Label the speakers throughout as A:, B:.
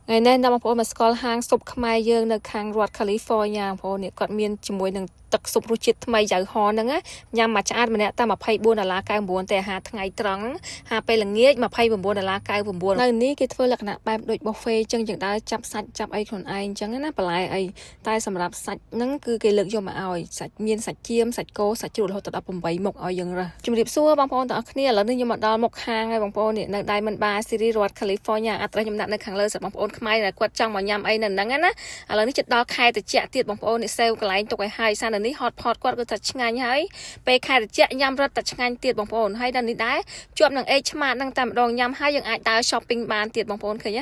A: ngày nay năm phố mà school hang sụp khai dươngនៅខាងរដ្ឋ California បងប្អូននេះគាត់មានជាមួយនឹងទឹកស៊ុបរសជាតិថ្មីយ៉ាងហនហ្នឹងញ៉ាំមួយឆ្អាតម្នាក់តែ$24.99តែអាហារថ្ងៃត្រង់ហាពេលល្ងាច$29.99នៅនេះគេធ្វើលក្ខណៈបែបដូច buffet ចឹងយើងដើរចាប់សាច់ចាប់អីខ្លួនឯងចឹងណាបន្លែអីតែសម្រាប់សាច់ហ្នឹងគឺគេលើកយកមកឲ្យសាច់មានសាច់ចៀមសាច់គោសាច់ជ្រូករហូតដល់18មុខឲ្យយើងរើសជំរាបសួរបងប្អូនទាំងអស់គ្នាឥឡូវនេះខ្ញុំមកដល់មុខហាងហើយបងប្អូននេះនៅ Diamond Bar City រដ្ឋ California អត្រេសខ្ញុំដាក់នៅខាងលើសម្រាប់បងប្អូនខ្មែរដែលគាត់ចង់មកញ៉ាំអីនៅហ្នឹងណាឥឡូវនេះជិតដល់ខែត្រជាក់ទៀតបងប្អូននេះសេវកន្លែងទុកឲ្យហើយសារនៅនេះ hot pot គាត់គឺថាឆ្ងាញ់ហើយពេលខែត្រជាក់ញ៉ាំរត់តែឆ្ងាញ់ទៀតបងប្អូនហើយដល់នេះដែរជាប់នឹង H Smart ហ្នឹងតែម្ដងញ៉ាំហើយយើងអាចដើរ shopping បានទៀតបងប្អូនឃើញ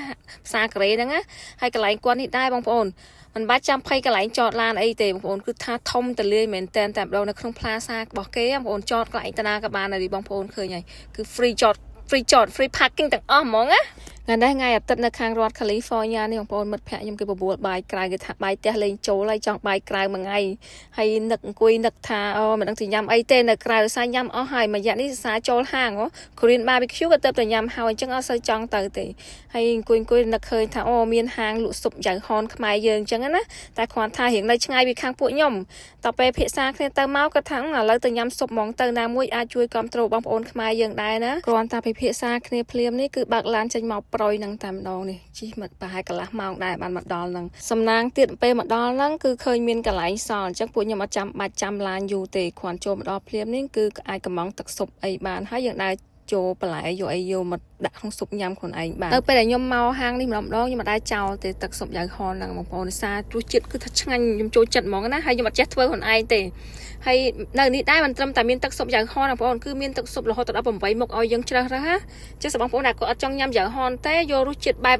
A: ផ្សារកូរ៉េហ្នឹងណាហើយកន្លែងគាត់នេះដែរបងប្អូនមិនបាច់ចាំភ័យកន្លែងចតឡានអីទេបងប្អូនគឺថាធំតលាយមែនតែម្ដងនៅក្នុងផ្លាសារបស់គេបងប្អូនចតកន្លែងតាណាក៏បានដែរបងប្អូនឃើញហើយគឺ free ចត free parking ទាំងអស់ហ្មងណាថ្ងៃអាទិត្យនៅខាងរដ្ឋ California នេះបងប្អូនមិត្តភ័ក្ដិខ្ញុំគេបបួលបាយក្រៅគេថាបាយផ្ទះលេងចូលហើយចង់បាយក្រៅមួយថ្ងៃហើយនឹកអង្គុយនឹកថាមិនដឹងទៅញ៉ាំអីទេនៅក្រៅសាញ៉ាំអស់ហើយមួយរយៈនេះសាចូលហាងKorean barbecue ក៏ទៅតែញ៉ាំហើយអញ្ចឹងអត់សូវចង់ទៅទេហើយអង្គុយនឹកឃើញថាមានហាងលក់ស៊ុបយ៉ាងហនខ្មែរយើងអញ្ចឹងណាតែគ្រាន់ថារៀងនៅឆ្ងាយពីខាងពួកខ្ញុំតទៅពេលភាសាគ្នាទៅមកក៏ថាឥឡូវទៅញ៉ាំស៊ុបហ្មងទៅណាមួយអាចជួយគ្រប់គ្រងបងប្អូនខ្មែរយើងដែរណាគ្រាន់តែពិភាក្សាគ្នាភ្លាមនេះគឺបើកឡានចេញមកប្រុយនឹងតែម្ដងនេះជិះមកប្រហែលកន្លះម៉ោងដែរបានមកដល់ហ្នឹងសំណាងទៀតពេលមកដល់ហ្នឹងគឺឃើញមានកន្លែងសល់អញ្ចឹងពួកខ្ញុំអត់ចាំបាច់ចាំឡានយូរទេគ្រាន់ចូលមកដល់ភ្លាមនេះគឺអាចកំងទឹកស៊ុបអីបានហើយយើងដែរចូលបន្លែយកមកដាក់ក្នុងស៊ុបញ៉ាំខ្លួនឯងបានទៅពេលដែលខ្ញុំមកហាងនេះម្ដងខ្ញុំមិនដែរចោលទេទឹកស៊ុបយ៉ាងហនហ្នឹងបងប្អូនសាររសជាតិគឺថាឆ្ងាញ់ខ្ញុំចូលចិត្តហ្មងណាហើយខ្ញុំអត់ចេះធ្វើខ្លួនឯងទេហើយនៅនេះដែរមិនត្រឹមតែមានទឹកស៊ុបយ៉ាងហនបងប្អូនគឺមានទឹកស៊ុបរហូតដល់18មុខឲ្យយើងជ្រើសរើសណាចេះបងប្អូនដែលគាត់អត់ចង់ញ៉ាំយ៉ាងហនទេយករសជាតិបែ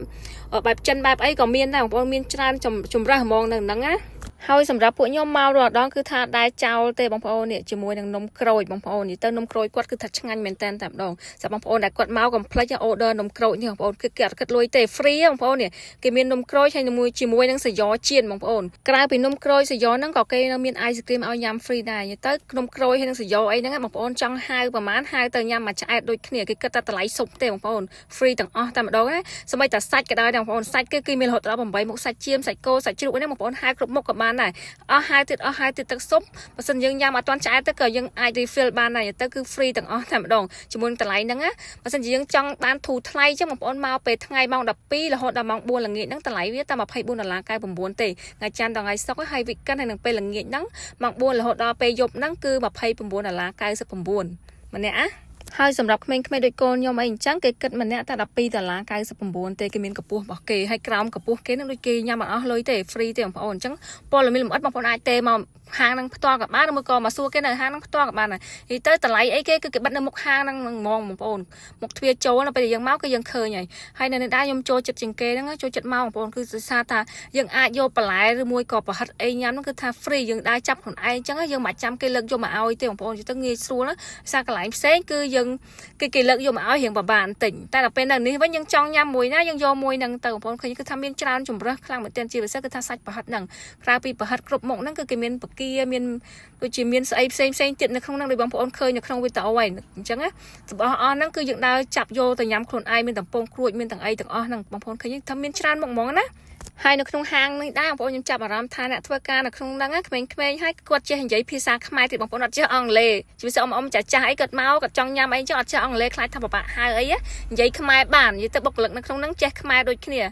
A: បចិនបែបអីក៏មានដែរបងប្អូនមានច្រើនចម្រើសហ្មងនៅហ្នឹងណាហើយសម្រាប់ពួកខ្ញុំមករាល់ដងគឺថាដែរចោលទេបងប្អូននេះជាមួយនឹងនំក្រូចបងប្អូននេះទៅនំក្រូចគាត់គឺថាឆ្ងាញ់មែនតែម្ដងសម្រាប់បងប្អូនដែលគាត់មកកុំភ្លេចអូដឺនំក្រូចនេះបងប្អូនគឺគេអត់គិតលុយទេ free បងប្អូននេះគេមាននំក្រូចហើយជាមួយនឹងសាយ៉ចៀនបងប្អូនក្រៅពីនំក្រូចសាយ៉ហ្នឹងក៏គេនៅមាន ice cream ឲ្យញ៉ាំ free ដែរទៅនំក្រូចហើយនឹងសាយ៉អីហ្នឹងបងប្អូនចង់ហៅប្រហែលហៅទៅញ៉ាំមួយឆ្អែតដូចគ្នាគេគិតតែតម្លៃស៊ុបទេបងប្អូន free ទាំងអស់តែម្ដងណាសូម្បីតែសាច់ក៏ដោយបងប្អូនសាច់គឺមានរហូតដល់8មុខសាច់ចៀមសាច់គោសាច់ជ្រូកហ្នឹងបងប្អូនហៅគ្រប់មុខក៏បានដែរអស់ហើយទៀតទឹកស៊ុបបើសិនយើងញ៉ាំអត់ទាន់ឆ្អែតទៅក៏យើងអាច refill បានដែរទៅគឺ free ទាំងអស់តែម្ដងជាមួយនឹងតម្លៃហ្នឹងណាបើសិនជាយើងចង់បានធូរថ្លៃចឹងបងប្អូនមកពេលថ្ងៃម៉ោង12រហូតដល់ម៉ោង4ល្ងាចហ្នឹងតម្លៃវាតែ$24.99ទេថ្ងៃច័ន្ទដល់ថ្ងៃសុក្រហើយ weekend ហើយនឹងពេលល្ងាចហ្នឹងម៉ោង4រហូតដល់ពេលយប់ហ្នឹងគឺ$29.99ម្នាក់ណាហើយសម្រាប់ក្មេងៗដូចកូនខ្ញុំអីអញ្ចឹងគេគិតម្នាក់តែ$12.99ទេគេមានកម្ពស់របស់គេហើយក្រោមកម្ពស់គេនឹងដូចគេញ៉ាំអត់អស់លុយទេ free ទេបងប្អូនអញ្ចឹងព័ត៌មានលម្អិតបងប្អូនអាចទេមកហាងហ្នឹងផ្ទាល់ក៏បានឬមួយក៏មកសួរគេនៅហាងហ្នឹងផ្ទាល់ក៏បានដែរនិយាយទៅតម្លៃអីគេគឺគេបិទនៅមុខហាងហ្នឹងហ្មងបងប្អូនមុខទ្វារចូលនៅពេលយើងមកគឺយើងឃើញហើយនៅនេះដែរខ្ញុំចូលចិត្តជាងគេហ្នឹងចូលចិត្តមកបងប្អូនគឺដោយសារថាយើងអាចយកបន្លែឬមួយក៏ប្រហិតអីញ៉ាំហ្នឹងគឺថា free យើងដែរចាប់ខ្លួនឯងអញ្ចឹងយើងមិនចាំគេលើកយកមកឲ្យទេបងប្អូនទៅងាយស្រួលណាសារកន្លែងផ្សេងគឺយើងគេលើកយកមកឲ្យរៀងបបាបន្តិចតែដល់ពេលនៅនេះវិញយើងចង់ញ៉ាំមួយណាយើងយកមួយហ្នឹងទៅបងប្អូនឃើញគឺថាមានច្រើនជម្រើសខ្លាំងមែនទែនជាពិសេសគឺថាសាច់ប្រហិតហ្នឹងក្រៅពីប្រហិតគ្រប់មុខហ្នឹងគឺគេមានបកាមានដូចជាមានស្អីផ្សេងទៀតនៅក្នុងហ្នឹងដូចបងប្អូនឃើញនៅក្នុងវីដេអូហ្នឹងអញ្ចឹងណារបស់អស់ហ្នឹងគឺយើងដើរចាប់យកទៅញ៉ាំខ្លួនឯងមានតំពងក្រួចមានទាំងអីទាំងអស់ហ្នឹងបងប្អូនឃើញថាមានច្រើនមុខហ្មងណាហើយនៅក្នុងហាងនេះដែរបងប្អូនខ្ញុំចាប់អារម្មណ៍ថាអ្នកធ្វើការនៅក្នុងហ្នឹងក្មេងៗហើយគាត់ចេះនិយាយភាសាខ្មែរទៀតបងប្អូនអត់ចេះអង់គ្លេសជាពិសេសអ៊ំចាស់អីគាត់មកគាត់ចង់ញ៉ាំអីចឹងអត់ចេះអង់គ្លេសខ្លាចថាពិបាកហៅអីនិយាយខ្មែរបាននិយាយទៅបុគ្គលិកនៅក្នុងហ្នឹងចេះខ្មែរដូចគ្ន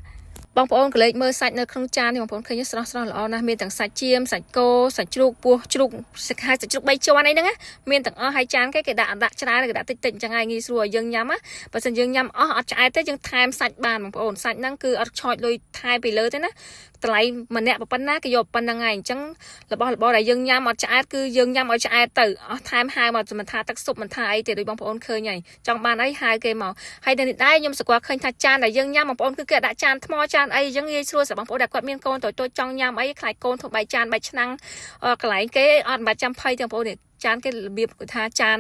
A: ាបងប្អូនកលេចមើលសាច់នៅក្នុងចាននេះបងប្អូនឃើញស្រស់ល្អណាស់មានទាំងសាច់ចៀមសាច់គោសាច់ជ្រូកពោះជ្រូកសាច់ជ្រូក3ជាន់អីហ្នឹងមានទាំងអស់ហើយចានគេដាក់ច្រើនគេដាក់តិចអញ្ចឹងហើយងាយស្រួលឲ្យយើងញ៉ាំបើមិនយើងញ៉ាំអស់អត់ឆ្អែតទេយើងថែមសាច់បានបងប្អូនសាច់ហ្នឹងគឺអត់ឆោចលុយថែពីលើទេណាតម្លៃម្នាក់ប៉ុណ្ណាគេយកប៉ុណ្្នឹងហើយអញ្ចឹងរបស់ដែលយើងញ៉ាំអត់ឆ្អែតគឺយើងញ៉ាំឲ្យឆ្អែតទៅអស់ថែមហៅមកមិនថាទឹកស៊ុបមិនថាអីទេដូចបងប្អូនឃើញហើយចង់បានអីហៅគេមកហើយនៅនេះដែរខ្ញុំស្គាល់ឃើញថាចានដែលយើងញ៉ាំបងប្អូនគឺគេដាក់ចានថ្មចានអីអញ្ចឹងងាយស្រួលសម្រាប់បងប្អូនដែលគាត់មានកូនតូចចង់ញ៉ាំអីខ្លាចកូនធ្វើបាយចានបាយឆ្នាំងកន្លែងគេអត់បាច់ចាំភ័យទេបងប្អូននេះចានគេរបៀបគាត់ថាច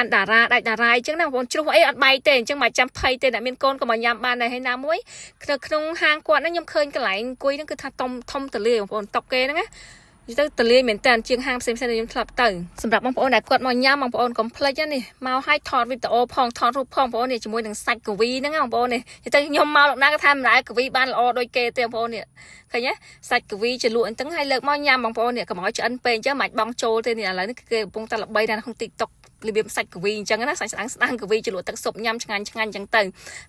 A: ានតារាដាច់តារាអញ្ចឹងណាបងប្អូនជ្រុះអីអត់បែកទេអញ្ចឹងមិនចាំភ័យទេអ្នកមានកូនក៏មកញ៉ាំបានដែរហើយណាមួយក្នុងហាងគាត់ហ្នឹងខ្ញុំឃើញកន្លែងអង្គុយហ្នឹងគឺថាធំទលាបងប្អូនតុកគេហ្នឹងណា ទៅតលាយមែនតើជាងហាងផ្សេងៗខ្ញុំធ្លាប់ទៅសម្រាប់បងប្អូនដែលគាត់មកញ៉ាំបងប្អូនកុំភ្លេចនេះមកឲ្យថតវីដេអូផងថតរូបផងបងប្អូននេះជាមួយនឹងសាច់កាវីហ្នឹងបងប្អូននេះទៅខ្ញុំមកលោកណាក៏ថាមិនដែរកាវីបានល្អដូចគេទេបងប្អូននេះឃើញទេសាច់កាវីជាលក់អញ្ចឹងឲ្យលើកមកញ៉ាំបងប្អូននេះកុំឲ្យឆ្អិនពេកអញ្ចឹងមិនបងចូលទេនេះឥឡូវនេះគេកំពុងតែល្បីនៅក្នុង TikTok របៀបសាច់កាវីអញ្ចឹងណាសាច់ស្ដាងកាវីជាលក់ទឹកស៊ុបញ៉ាំឆ្ងាញ់អញ្ចឹងទៅ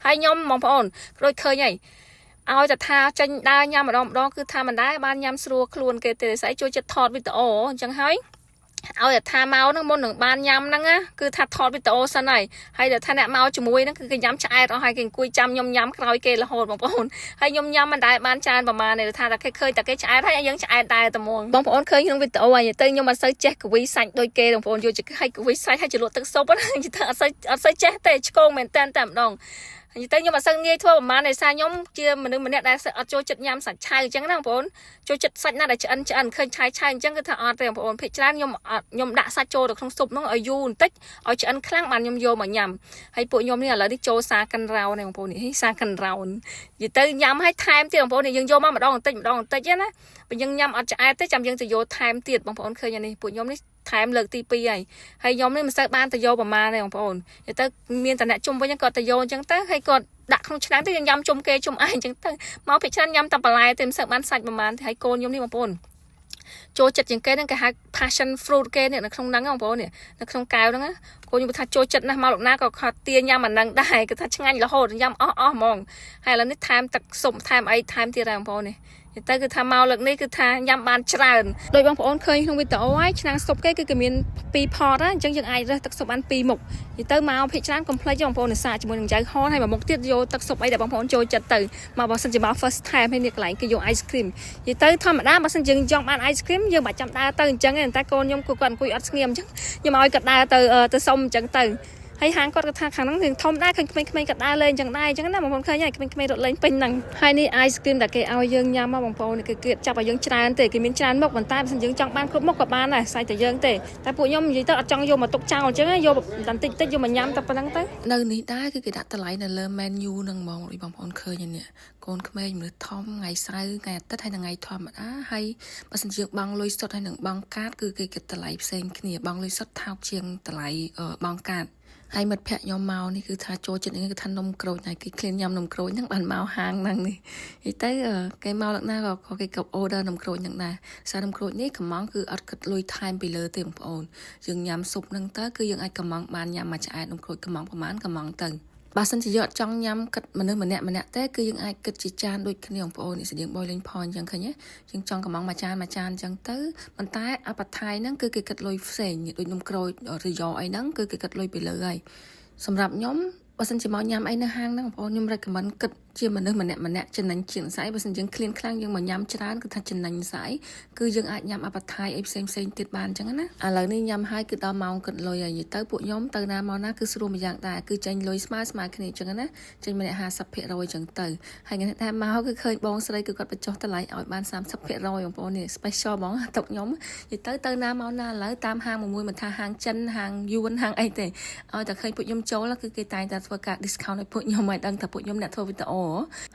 A: ហើយខ្ញុំបងប្អូនដូចឃើញហើយឲ្យតែថាចេញដើរញ៉ាំម្ដងគឺថាមិនដែរបានញ៉ាំស្រួលខ្លួនគេទេស្អីចូលចិត្តថតវីដេអូអញ្ចឹងហើយឲ្យតែថាមកហ្នឹងមុននឹងបានញ៉ាំហ្នឹងគឺថាថតវីដេអូសិនហើយតែថាអ្នកមកជាមួយហ្នឹងគឺគេញ៉ាំឆ្អែតអស់ហើយគេអង្គុយចាំខ្ញុំញ៉ាំក្រោយគេរហូតបងប្អូនហើយខ្ញុំញ៉ាំមិនដែរបានច្រើនប្រហែលទេថាតែគេឃើញតែគេឆ្អែតហើយយើងឆ្អែតដែរតែហ្មងបងប្អូនឃើញក្នុងវីដេអូហើយទៅខ្ញុំអត់សូវចេះកាវីសាច់ដូចគេបងប្អូនយកឲ្យកាវីសាច់ហើយចលក់ទឹកស៊ុបហ្នឹងទៅអត់សូវចេះទេឆ្កងមែនតែម្ដងហើយទៅខ្ញុំអត់សូវងាយធ្វើប្រហែលដោយសារខ្ញុំជាមនុស្សម្នាក់ដែលអត់ចូលចិត្តញ៉ាំសាច់ឆៅអញ្ចឹងណាបងប្អូនចូលចិត្តសាច់ណាដែលឆ្អិនឃើញឆៅអញ្ចឹងគឺថាអត់ទេបងប្អូនភាគច្រើនខ្ញុំដាក់សាច់ចូលទៅក្នុងស៊ុបហ្នឹងឲ្យយូរបន្តិចឲ្យឆ្អិនខ្លាំងបានខ្ញុំយកមកញ៉ាំហើយពួកខ្ញុំនេះឥឡូវនេះចូលសាកិនរោនបងប្អូននេះសាកិនរោននិយាយទៅញ៉ាំឲ្យថែមទៀតបងប្អូននេះយើងយកមកម្ដងបន្តិចណាបើយើងញ៉ាំអត់ឆ្អែតទេចាំយើងទៅយកថែមទៀតបងប្អូនឃើញនេះពួកខ្ញុំនេះថែមលើកទី2ហើយខ្ញុំនេះមិនសូវបានទៅយកប្រមាណទេបងប្អូនទៅមានតែអ្នកជុំវិញគាត់ទៅយកអញ្ចឹងទៅហើយគាត់ដាក់ក្នុងឆ្នាំងទៅញ៉ាំជុំគេជុំឯងអញ្ចឹងទៅមកពីច្រើនញ៉ាំតែបន្លែទេមិនសូវបានសាច់ប្រមាណទេហើយកូនខ្ញុំនេះបងប្អូនចូលចិត្តជាងគេហ្នឹងគេហៅ passion fruit គេនេះនៅក្នុងហ្នឹងបងប្អូននេះនៅក្នុងកែវហ្នឹងកូនខ្ញុំថាចូលចិត្តណាស់មកលោកណាក៏ខត់ទាញ៉ាំអាហ្នឹងដែរគេថាឆ្ងាញ់រហូតញ៉ាំអស់ហ្មងហើយឥឡូវនេះថែមទឹកស៊ុបថែមអីថែមទៀតដែរបងប្អូននេះទៅគឺថាមកលើកនេះគឺថាញ៉ាំបានច្រើនដោយបងប្អូនឃើញក្នុងវីដេអូហើយឆ្នាំងស៊ុបគេគឺគេមាន2ផតអញ្ចឹងយើងអាចរើសទឹកស៊ុបបាន2មុខទៅមកភាគច្រើនកុំភ្លេចបងប្អូននេសាទជាមួយនឹងចៅហនហើយមួយមុខទៀតយកទឹកស៊ុបអីដែលបងប្អូនចូលចិត្តទៅមកបើសិនជាមក first time ហើយនេះកន្លែងគេយក ice cream ទៅធម្មតាបើសិនយើងចង់បាន ice cream យើងមិនចាំដើរទៅអញ្ចឹងទេតែកូនខ្ញុំគាត់អង្គុយអត់ស្ងៀមអញ្ចឹងខ្ញុំឲ្យគាត់ដើរទៅសុំអញ្ចឹងទៅហើយហាងគាត់ថាខាងហ្នឹងរឿងធំដែរឃើញក្មេងៗគាត់ដើរលេងអញ្ចឹងដែរអញ្ចឹងណាបងប្អូនឃើញហើយក្មេងៗរត់លេងពេញហ្នឹងហើយនេះ ice cream ដែលគេឲ្យយើងញ៉ាំមកបងប្អូនគេគៀតចាប់ឲ្យយើងច្រើនទេគេមានច្រើនមុខប៉ុន្តែបើសិនយើងចង់បានគ្រប់មុខក៏បានដែរស្អីតែយើងទេតែពួកខ្ញុំនិយាយទៅអត់ចង់យកមកទុកចោលអញ្ចឹងយកបន្តិចយកមកញ៉ាំតែប៉ុណ្្នឹងទៅនៅនេះដែរគឺគេដាក់តម្លៃនៅលើ menu ហ្នឹងហ្មងបងប្អូនឃើញនេះកូនក្មេងមនុស្សធំថ្ងៃសៅរ៍ថ្ងៃអាទិត្យហើយថ្ងៃធម្មតាហើយបើសិនជាបង់លុយសុទ្ធហើយនឹងបង់កាតគឺគេគិតតម្លៃផ្សេងគ្នាបង់លុយសុទ្ធថោកជាងតម្លៃបង់កាតហើយមិត្តភក្តិខ្ញុំមកនេះគឺថាចូលចិត្តនេះគឺថានំក្រូចហើយគេឃ្លានញ៉ាំនំក្រូចហ្នឹងបានមកហាងហ្នឹងនេះទៅគេមកលើកណាក៏គេក៏ order នំក្រូចហ្នឹងដែរសារនំក្រូចនេះកំងគឺអត់គិតលុយថែមពីលើទេបងប្អូនយើងញ៉ាំស៊ុបហ្នឹងទៅគឺយើងអាចកំងបានញ៉ាំមួយឆ្អែតនំក្រូចកំងប្រហែលកំងទៅបើសិនជាយកអត់ចង់ញ៉ាំគិតមនុស្សម្នាក់ទេគឺយើងអាចគិតជាចានដូចគ្នាបងប្អូននេះស្តៀង boiling point អញ្ចឹងឃើញទេយើងចង់កំងមួយចានអញ្ចឹងទៅប៉ុន្តែអបថ័យហ្នឹងគឺគេគិតលុយផ្សេងដូចនំក្រូចរីយ៉អីហ្នឹងគឺគេគិតលុយពីលើហើយសម្រាប់ខ្ញុំបើសិនជាមកញ៉ាំអីនៅហាងហ្នឹងបងប្អូនខ្ញុំ recommend គិតជាមនុស្សម្នាក់ចំណេញជាងស្អីបើសិនយើងឃ្លានខ្លាំងយើងមកញ៉ាំច្រើនគឺថាចំណេញស្អីគឺយើងអាចញ៉ាំអបថ័យអីផ្សេងទៀតបានអញ្ចឹងណាឥឡូវនេះញ៉ាំហើយគឺដល់ម៉ោងគិតលុយហើយទៅពួកខ្ញុំទៅណាមកណាគឺស្រួលមួយយ៉ាងដែរគឺចេញលុយស្មើគ្នាអញ្ចឹងណាចេញម្នាក់ 50% អញ្ចឹងទៅហើយថ្ងៃតែមកគឺឃើញបងស្រីគឺគាត់បញ្ចុះតម្លៃឲ្យបាន 30% បងប្អូននេះ special ហ្មងទុកខ្ញុំទៅណាមកណាឥឡូវតាមហាងមួយមិនថាហាងចិនហាងយួនហាងអីទេឲ្យតែឃើញពួកខ្ញុំចូលគឺគេតែងតែធ្វើការ discount ឲ្យពួកខ្ញុំឲ្យដឹងថាពួកខ្ញុំអ្នកធ្វើវីដេអូ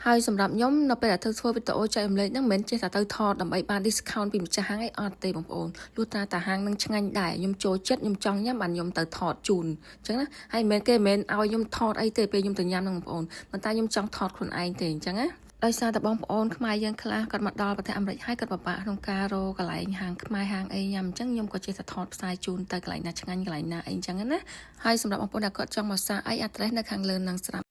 A: ហើយសម្រាប់ខ្ញុំនៅពេលដែលធ្វើវីដេអូចែករំលែកហ្នឹងមិនមែនចេះតែទៅថតដើម្បីបាន discount ពីម្ចាស់ហាងអីអត់ទេបងប្អូនលុះត្រាតែហាងហ្នឹងឆ្ងាញ់ដែរខ្ញុំចូលចិត្តខ្ញុំចង់ញ៉ាំបានខ្ញុំទៅថតជូនអញ្ចឹងណាហើយមិនមែនគេមិនមែនឲ្យខ្ញុំថតអីទេពេលខ្ញុំទៅញ៉ាំហ្នឹងបងប្អូនប៉ុន្តែខ្ញុំចង់ថតខ្លួនឯងទេអញ្ចឹងណាដោយសារតែបងប្អូនខ្មែរយើងខ្លះគាត់មកដល់ប្រទេសអាមេរិកហើយគាត់ពិបាកក្នុងការរកកន្លែងហាងខ្មែរហាងអីញ៉ាំអញ្ចឹងខ្ញុំក៏ចេះតែថតផ្សាយជូនទៅកន្លែងណាឆ្ងាញ់កន្លែងណាអីអញ្ចឹងណាហើយសម្រាប់បងប្អូនដែលគាត់ចង់មកសាអី address នៅខាងលើនឹងស្រាប់